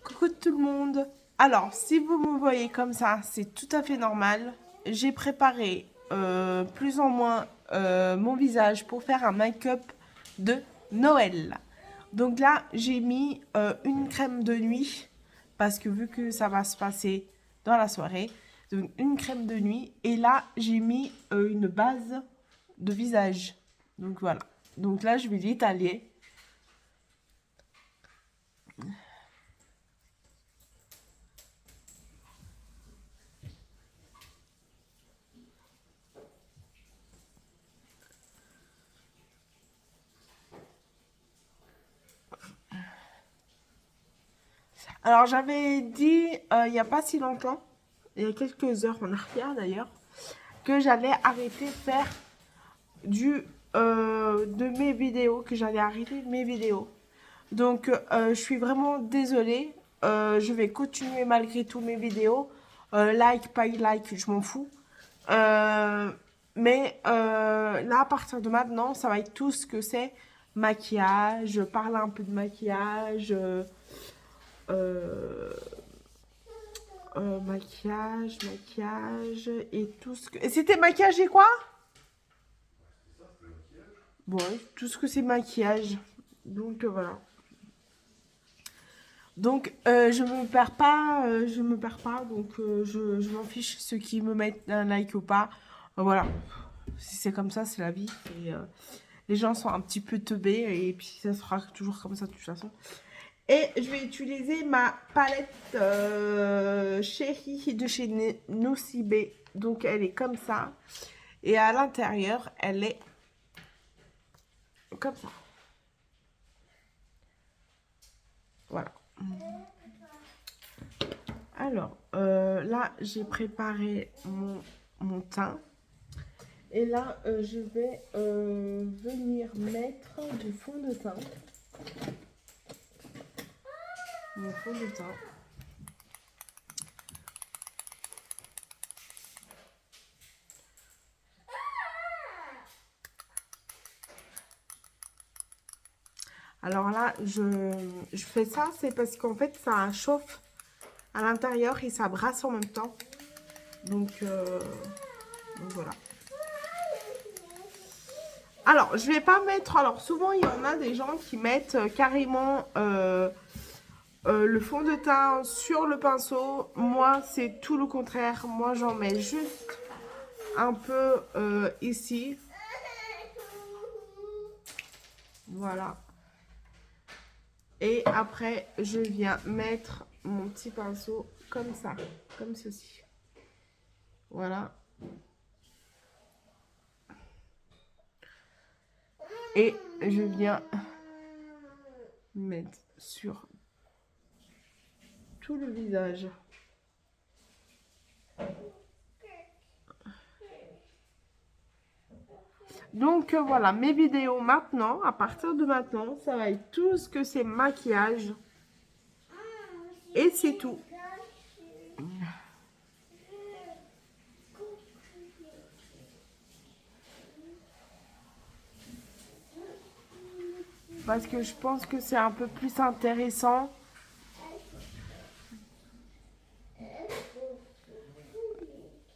Coucou tout le monde. Alors, si vous me voyez comme ça, c'est tout à fait normal. J'ai préparé plus ou moins mon visage pour faire un make-up de Noël. Donc là, j'ai mis une crème de nuit parce que vu que ça va se passer dans la soirée, donc une crème de nuit. Et là, j'ai mis une base de visage. Donc voilà. Donc là, je vais l'étaler. Alors, j'avais dit il n'y a pas si longtemps, il y a quelques heures en arrière d'ailleurs, que j'allais arrêter de faire de mes vidéos, que j'allais arrêter mes vidéos. Donc, je suis vraiment désolée. Je vais continuer malgré tout mes vidéos. Like, pas like, je m'en fous. Euh, mais là, à partir de maintenant, ça va être tout ce que c'est maquillage, parler un peu de maquillage. Euh, maquillage et tout ce que. Et c'était maquillage et quoi? Bon, ouais, tout ce que c'est maquillage. Donc voilà. Donc je me perds pas, donc je m'en fiche ceux qui me mettent un like ou pas. Voilà. Si c'est comme ça, c'est la vie. Et, les gens sont un petit peu teubés et puis ça sera toujours comme ça de toute façon. Et je vais utiliser ma palette Chérie de chez Nocibé. Donc elle est comme ça. Et à l'intérieur, elle est comme ça. Voilà. Alors, là, j'ai préparé mon teint. Et là, je vais venir mettre du fond de teint. Mon fond de teint. Alors là, je fais ça, c'est parce qu'en fait, ça chauffe à l'intérieur et ça brasse en même temps. Donc voilà. Alors, je vais pas mettre. Alors, souvent, il y en a des gens qui mettent carrément le fond de teint sur le pinceau. Moi, c'est tout le contraire. Moi, j'en mets juste un peu ici. Voilà. Et après, je viens mettre mon petit pinceau comme ça, comme ceci. Voilà. Et je viens mettre sur tout le visage. Donc voilà, mes vidéos maintenant, à partir de maintenant, ça va être tout ce que c'est maquillage. Et c'est tout. Parce que je pense que c'est un peu plus intéressant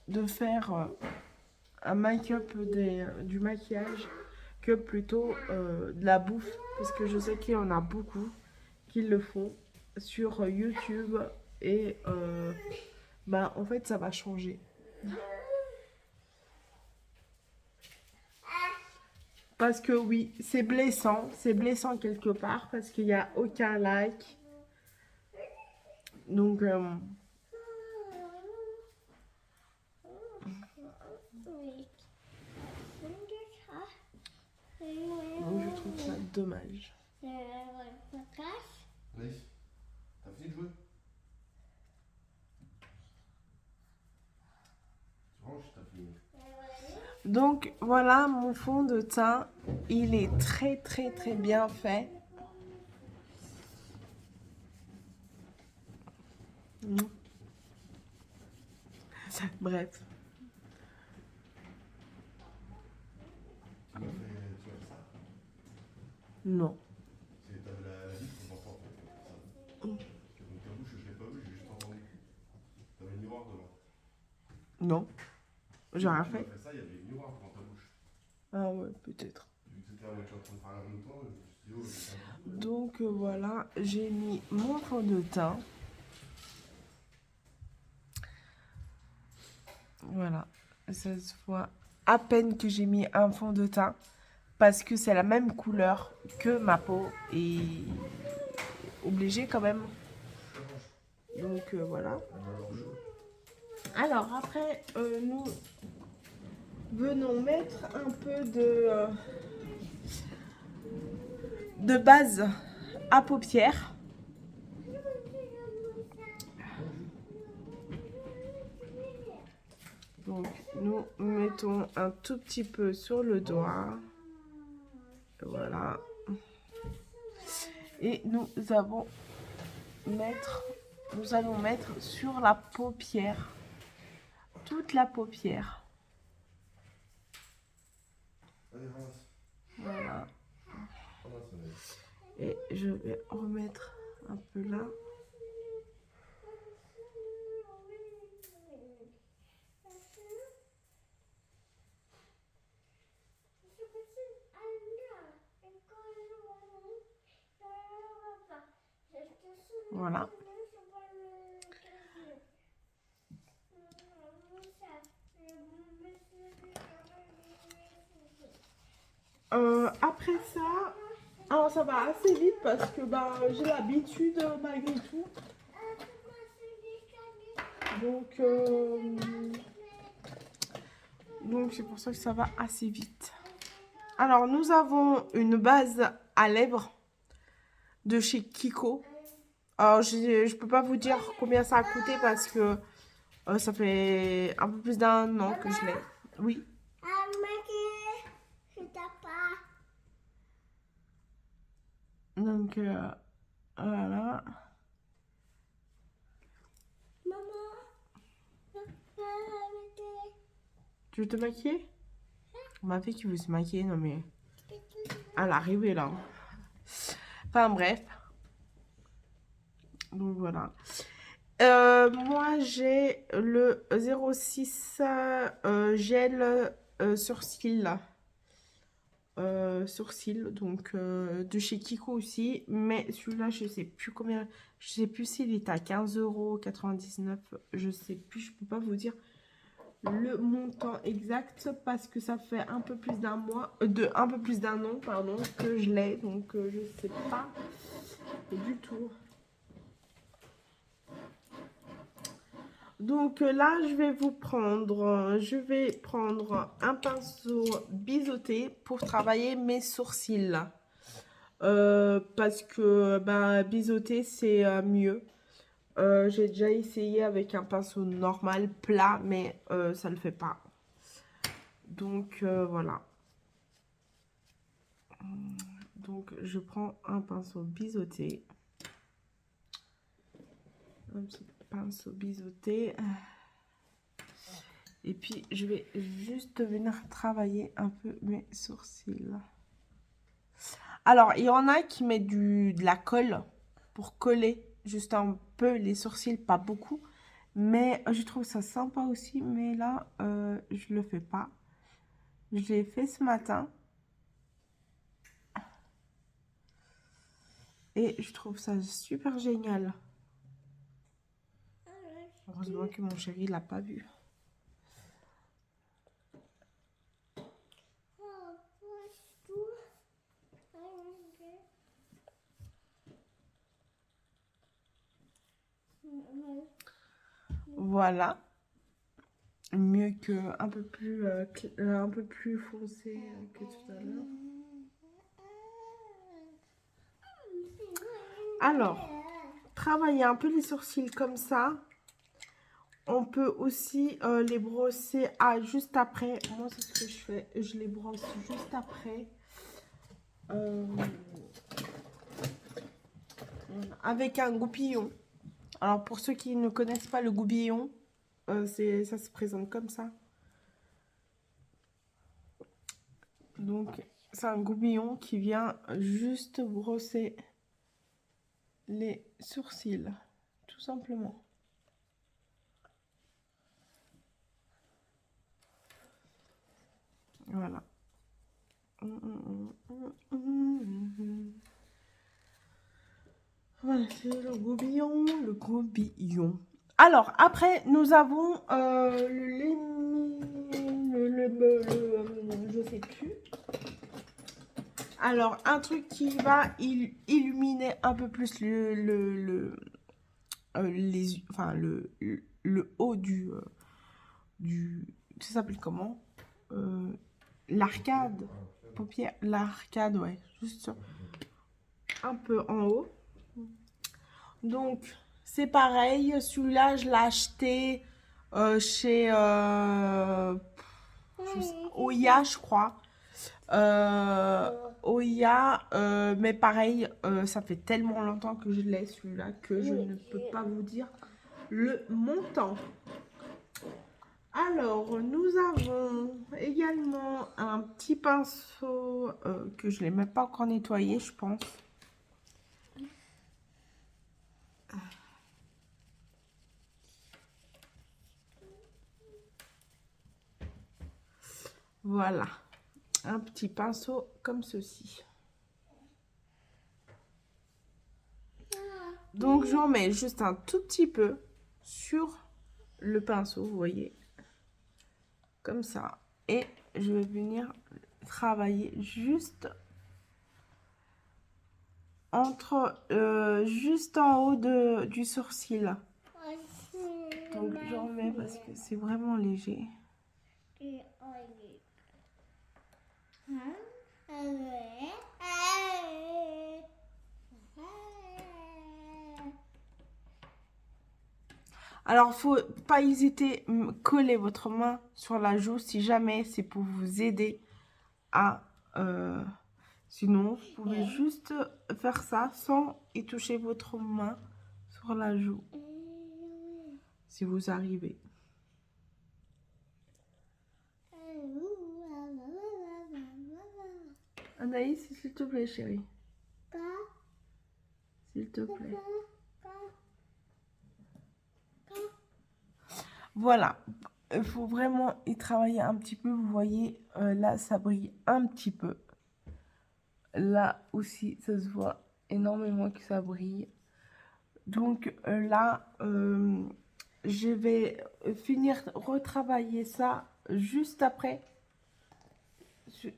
de faire un make-up du maquillage que plutôt de la bouffe. Parce que je sais qu'il y en a beaucoup qui le font sur YouTube. Et bah, en fait, ça va changer. Parce que oui, c'est blessant quelque part parce qu'il n'y a aucun like. Donc, donc je trouve ça dommage. Allez, t'as fini de jouer? Tu ranges, t'as fini. Donc voilà, mon fond de teint, il est très très très bien fait. Bref, Tu m'as fait ça? non. C'est t'avais la liste pour enfants, en fait, c'est ça. Donc t'as Non, j'ai rien Tu m'as fait. fait ça, il y avait le miroir devant ta bouche. Ah ouais, peut-être. Vu que c'était à moitié en train de parler en même temps, je me suis dit, oh, j'ai pas dit. Donc voilà, j'ai mis mon fond de teint. Voilà, ça se voit à peine que j'ai mis un fond de teint parce que c'est la même couleur que ma peau et obligé quand même. Donc voilà. Alors après, nous venons mettre un peu de base à paupières. Donc nous mettons un tout petit peu sur le doigt. Voilà. Et nous allons mettre sur la paupière. Toute la paupière. Allez, ramasse. Voilà. Ramasse, allez. Et je vais remettre un peu là. Voilà. Après ça, alors ça va assez vite parce que bah, j'ai l'habitude malgré tout. Donc c'est pour ça que ça va assez vite. Alors nous avons une base à lèvres de chez Kiko. Alors je peux pas vous dire combien ça a coûté parce que ça fait un peu plus d'un an que je l'ai. Oui. Donc voilà. Tu veux te maquiller? Ma fille qui veut se maquiller, non mais... Elle est arrivée là. Enfin bref. Donc voilà. Moi j'ai le 06 gel sourcil. Sourcil, donc de chez Kiko aussi. Mais celui-là, je sais plus combien. Je sais plus s'il est à 15,99 €. Je sais plus, je peux pas vous dire le montant exact parce que ça fait un peu plus d'un mois, un peu plus d'un an, pardon, que je l'ai. Donc je sais pas du tout. Donc là, je vais prendre un pinceau biseauté pour travailler mes sourcils. Parce que bah, biseauté, c'est mieux. J'ai déjà essayé avec un pinceau normal, plat, mais ça ne le fait pas. Donc voilà. Donc je prends un pinceau biseauté. Un petit pinceau biseauté. Et puis je vais juste venir travailler un peu mes sourcils. Alors il y en a qui mettent de la colle pour coller juste un peu les sourcils, pas beaucoup. Mais je trouve ça sympa aussi. Mais là, je le fais pas. Je l'ai fait ce matin. Et je trouve ça super génial. Heureusement que mon chéri l'a pas vu. Voilà. Mieux que un peu plus foncé que tout à l'heure. Alors, travailler un peu les sourcils comme ça. On peut aussi les brosser juste après. Moi, c'est ce que je fais. Je les brosse juste après. Avec un goupillon. Alors, pour ceux qui ne connaissent pas le goupillon, ça se présente comme ça. Donc, c'est un goupillon qui vient juste brosser les sourcils, tout simplement. Voilà. Voilà, c'est le gros billon. Alors, après, nous avons je sais plus. Alors, un truc qui va illuminer un peu plus le haut du ça s'appelle comment? L'arcade. Paupière. L'arcade, ouais. Juste un peu en haut. Donc, c'est pareil. Celui-là, je l'ai acheté chez Oya, je crois. Oya, mais pareil, ça fait tellement longtemps que je l'ai celui-là que je ne peux pas vous dire le montant. Alors, nous avons également un petit pinceau que je ne l'ai même pas encore nettoyé, je pense. Voilà, un petit pinceau comme ceci. Donc, j'en mets juste un tout petit peu sur le pinceau, vous voyez, comme ça. Et je vais venir travailler juste juste en haut du sourcil. Donc, j'en mets parce que c'est vraiment léger. Alors, faut pas hésiter, coller votre main sur la joue si jamais c'est pour vous aider à... sinon, vous pouvez juste faire ça sans y toucher votre main sur la joue. Si vous arrivez. Anaïs, s'il te plaît, chérie. S'il te plaît. Voilà. Il faut vraiment y travailler un petit peu. Vous voyez, là, ça brille un petit peu. Là aussi, ça se voit énormément que ça brille. Donc là, je vais finir retravailler ça juste après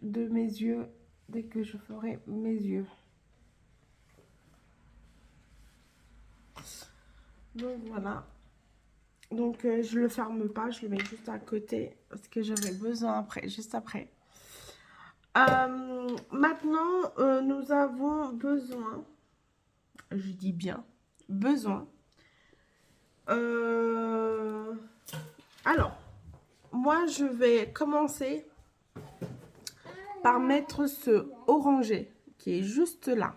de mes yeux, dès que je ferai mes yeux. Donc voilà. Donc je le ferme pas, je le mets juste à côté parce que j'avais besoin après, juste après. Maintenant, nous avons besoin, je dis bien, besoin. Alors, moi je vais commencer par mettre ce orangé qui est juste là.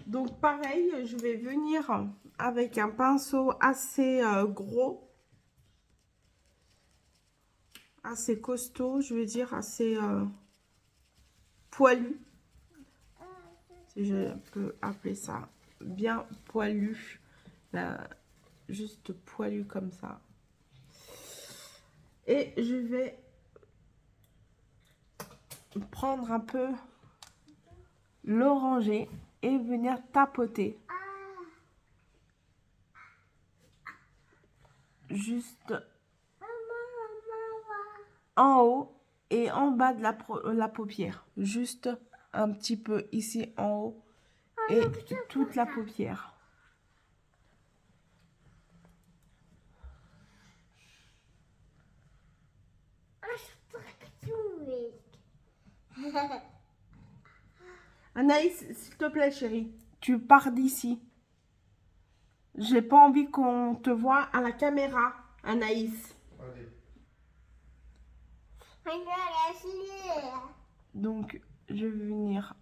Donc pareil, je vais venir avec un pinceau assez gros, assez costaud, je veux dire assez poilu, si je peux appeler ça, bien poilu, là, juste poilu comme ça. Et je vais prendre un peu l'orangé et venir tapoter juste en haut et en bas de la paupière, juste un petit peu ici en haut et toute la paupière. Anaïs, s'il te plaît chérie, tu pars d'ici. J'ai pas envie qu'on te voit à la caméra, Anaïs. Donc, je vais venir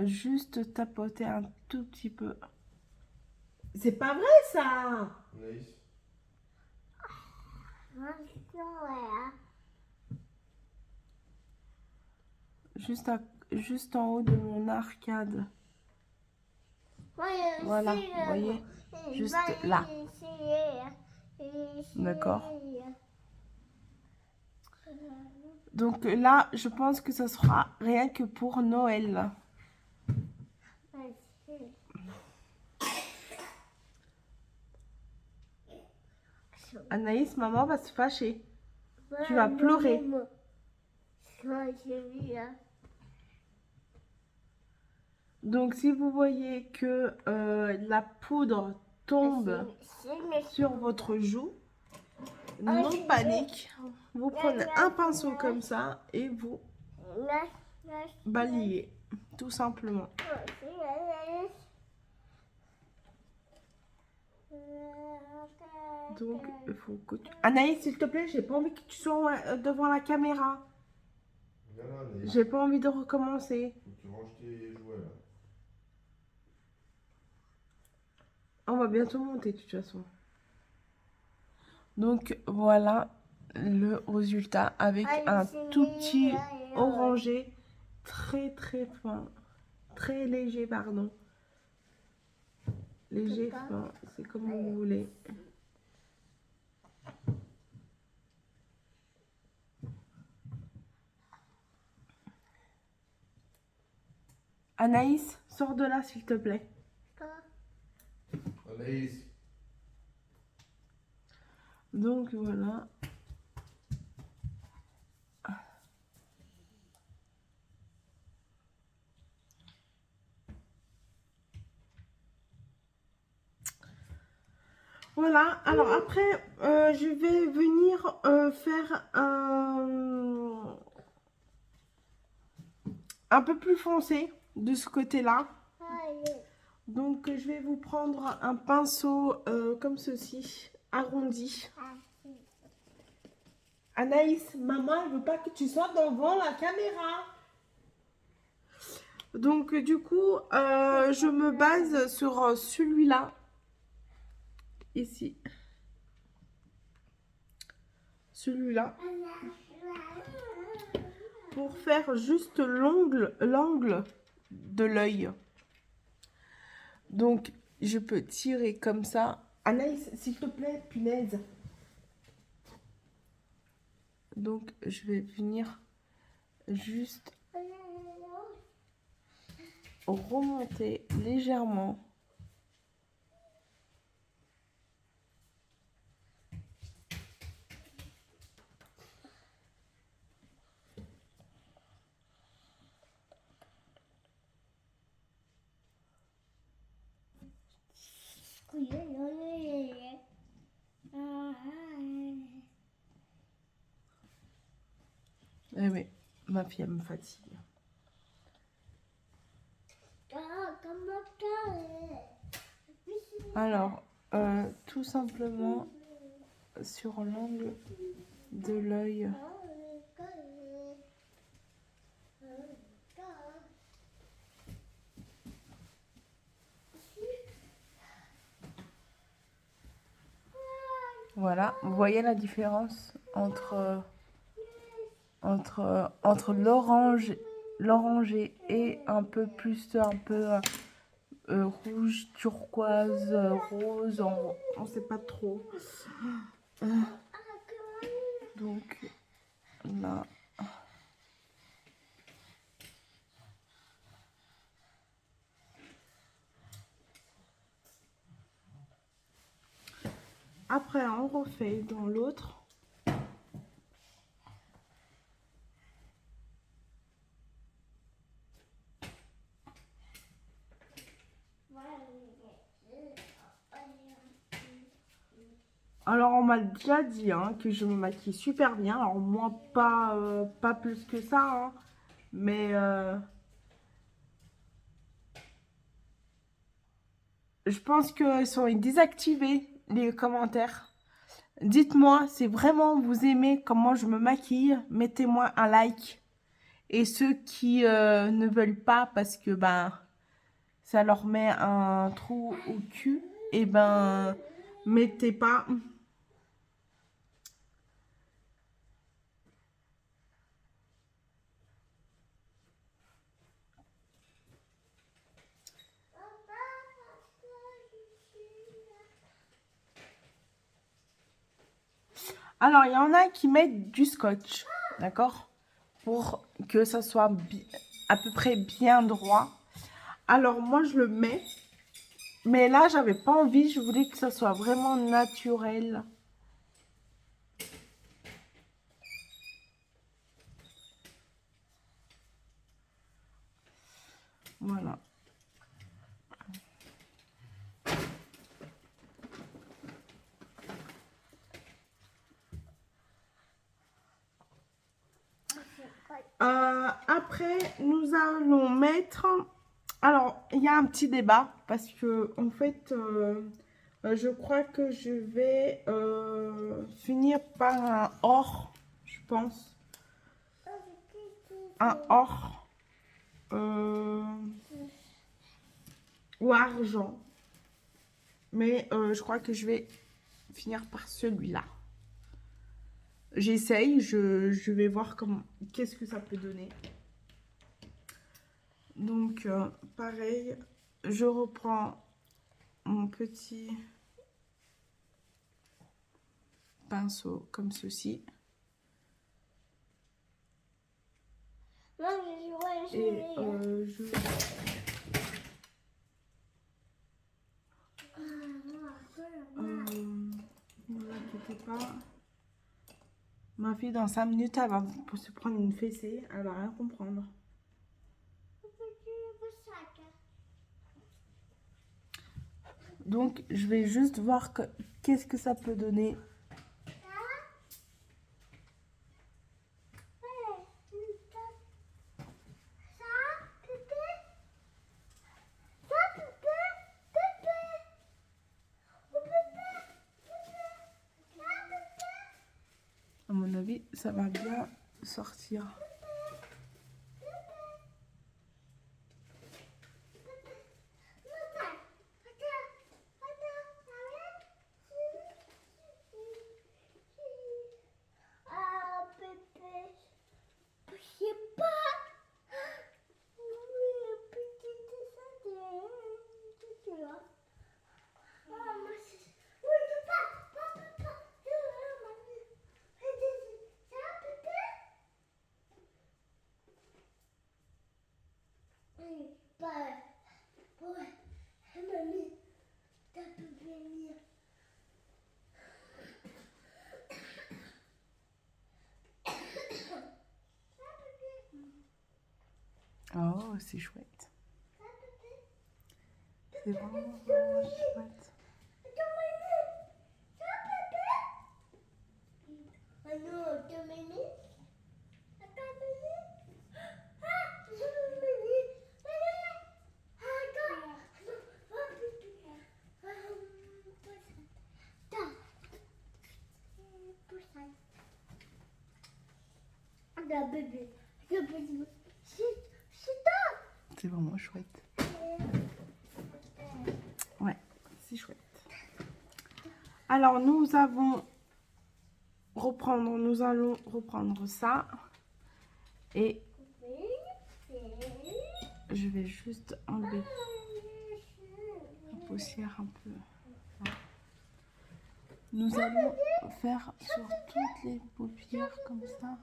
juste tapoter un tout petit peu. C'est pas vrai, ça! Anaïs. Juste en haut de mon arcade. Voilà, vous voyez? Juste là. D'accord? Donc là, je pense que ça sera rien que pour Noël. Anaïs, maman va se fâcher. Tu vas pleurer. Donc si vous voyez que la poudre tombe sur votre joue, non panique. Vous prenez un pinceau comme ça et vous balayez, tout simplement. Donc, il faut que tu... Anaïs, s'il te plaît, j'ai pas envie que tu sois devant la caméra. Viens là, Anaïs. J'ai pas envie de recommencer. Faut que tu ranges tes jouets là. On va bientôt monter de toute façon. Donc, voilà le résultat avec un tout petit orangé très très fin. Très léger, pardon. Léger, fin, c'est comme vous voulez. Anaïs, sors de là s'il te plaît. Anaïs. Donc voilà. Voilà, alors après, je vais venir faire un peu plus foncé de ce côté-là. Donc, je vais vous prendre un pinceau comme ceci, arrondi. Anaïs, maman, elle veut pas que tu sois devant la caméra. Donc, du coup, je me base sur celui-là. Ici. Celui-là. Pour faire juste l'angle de l'œil. Donc, je peux tirer comme ça. Anaïs, s'il te plaît, punaise. Donc, je vais venir juste remonter légèrement. Eh oui, ma fille, elle me fatigue. Alors, tout simplement sur l'angle de l'œil. Voilà, vous voyez la différence entre l'orangé et un peu plus rouge, turquoise, rose, on sait pas trop. Donc là. Après, on refait dans l'autre. Alors, on m'a déjà dit hein, que je me maquille super bien. Alors, moi, pas plus que ça. Hein, mais je pense qu'ils sont désactivés, les commentaires. Dites-moi si vraiment vous aimez comment je me maquille. Mettez-moi un like. Et ceux qui ne veulent pas parce que ben, ça leur met un trou au cul, et ben, mettez pas. Alors, il y en a qui mettent du scotch. d'accord? Pour que ça soit à peu près bien droit. Alors, moi, je le mets. Mais là, j'avais pas envie. Je voulais que ça soit vraiment naturel. Voilà. Après, nous allons mettre... Alors, il y a un petit débat parce que, en fait, je crois que je vais finir par un or, je pense. Un or ou argent. Mais je crois que je vais finir par celui-là. J'essaye, je vais voir qu'est-ce que ça peut donner. Donc, pareil, je reprends mon petit pinceau comme ceci. Et je... ne vous inquiétez pas. Ma fille, dans 5 minutes, elle va se prendre une fessée. Elle va rien comprendre. Donc, je vais juste voir qu'est-ce que ça peut donner. À mon avis, ça va bien sortir. Oh, c'est chouette. C'est vraiment, vraiment chouette. C'est vraiment chouette. Ouais, c'est chouette. Alors, nous allons reprendre ça. Et je vais juste enlever la poussière un peu. Nous allons faire sur toutes les paupières comme ça.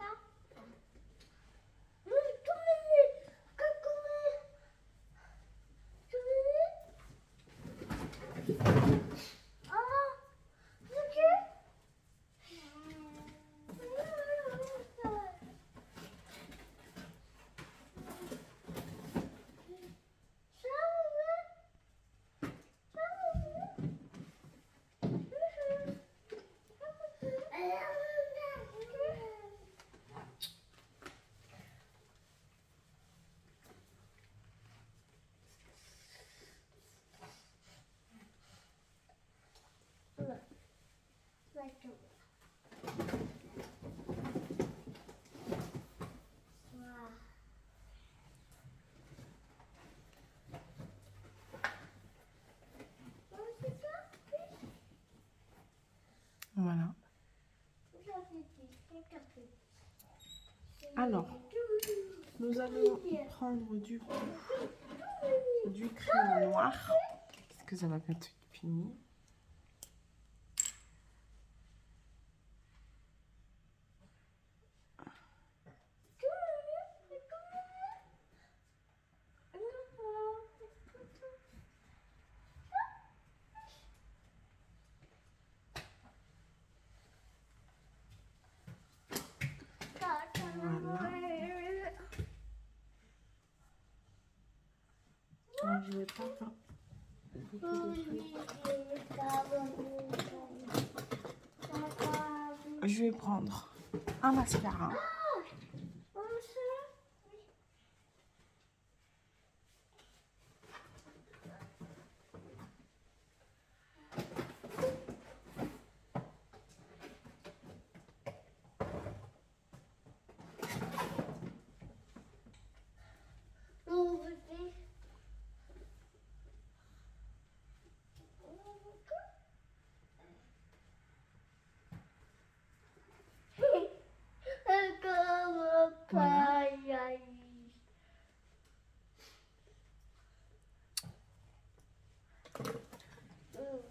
Voilà. Alors, nous allons prendre du crayon noir, parce que ça va bientôt être fini. je vais pas faire beaucoup de trucs. Je vais prendre un mascara.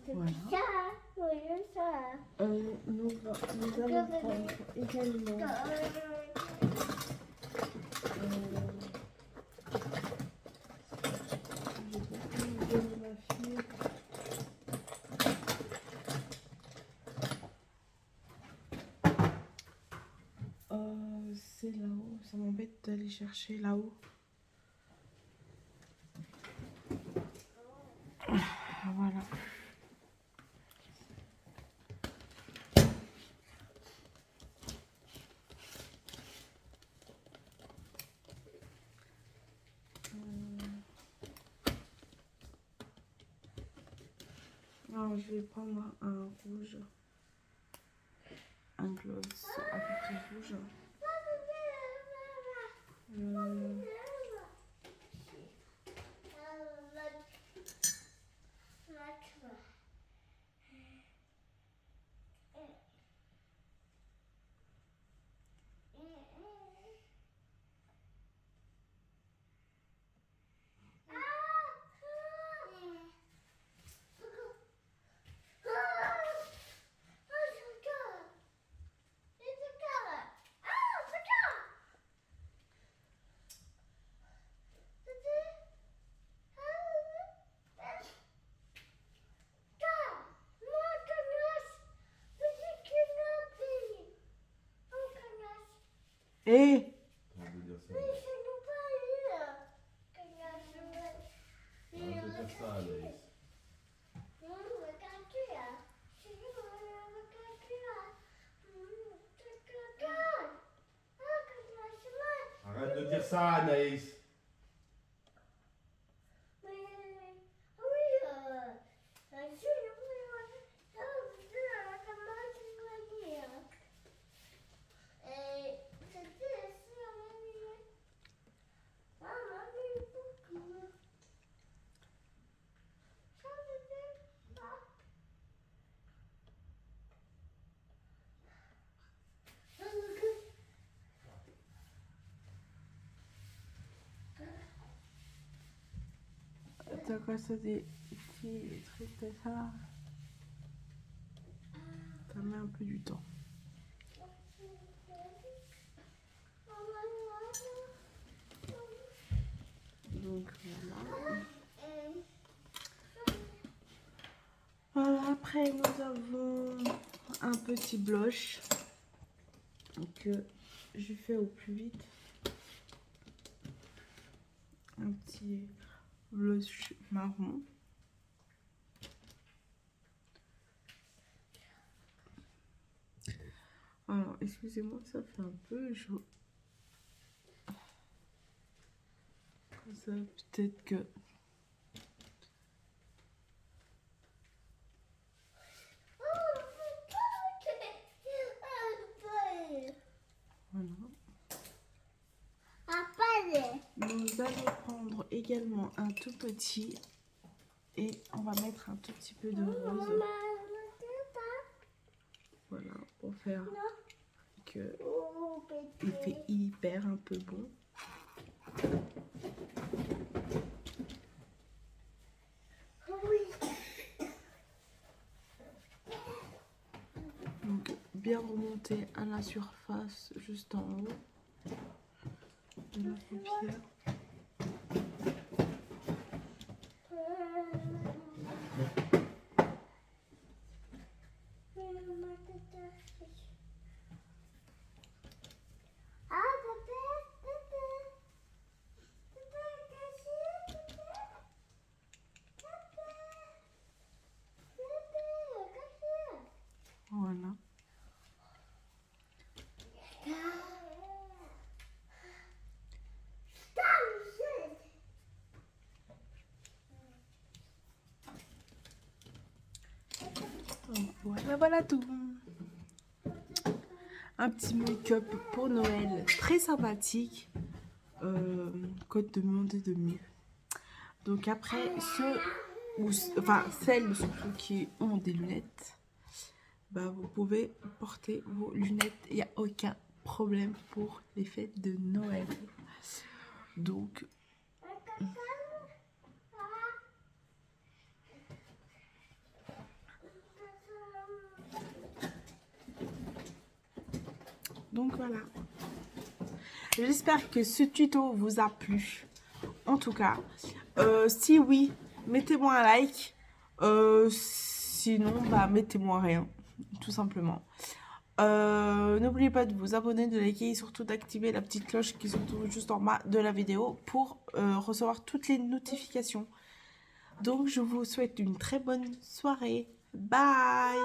Voilà. Nous allons prendre également c'est là-haut, ça m'embête d'aller chercher là-haut. Voilà. Alors, je vais prendre un rouge, un gloss à peu près rouge. Et Arrête de dire ça. Arrête de faire ça, Anaïs. Arrête de dire ça, Anaïs. t'as quoi ça des petits trucs ça? Ça met un peu du temps. Donc voilà. Voilà, après nous avons un petit blush que je fais au plus vite. Un petit blush marron. Alors, excusez-moi, ça fait un peu chaud. Comme ça, peut-être que... Voilà. Nous allons prendre également un tout petit et on va mettre un tout petit peu de rose. Voilà, pour faire que il fait hyper un peu bon. Donc bien remonter à la surface juste en haut de la paupière. Voilà, voilà tout. Un petit make-up pour Noël très sympathique. Code de monde de mieux. Donc après, celles surtout qui ont des lunettes, bah, vous pouvez porter vos lunettes. Il n'y a aucun problème pour les fêtes de Noël. Donc... Donc voilà. J'espère que ce tuto vous a plu. En tout cas, si oui, mettez-moi un like. Sinon, bah, mettez-moi rien. Tout simplement. N'oubliez pas de vous abonner, de liker et surtout d'activer la petite cloche qui se trouve juste en bas de la vidéo pour recevoir toutes les notifications. Donc, je vous souhaite une très bonne soirée. Bye!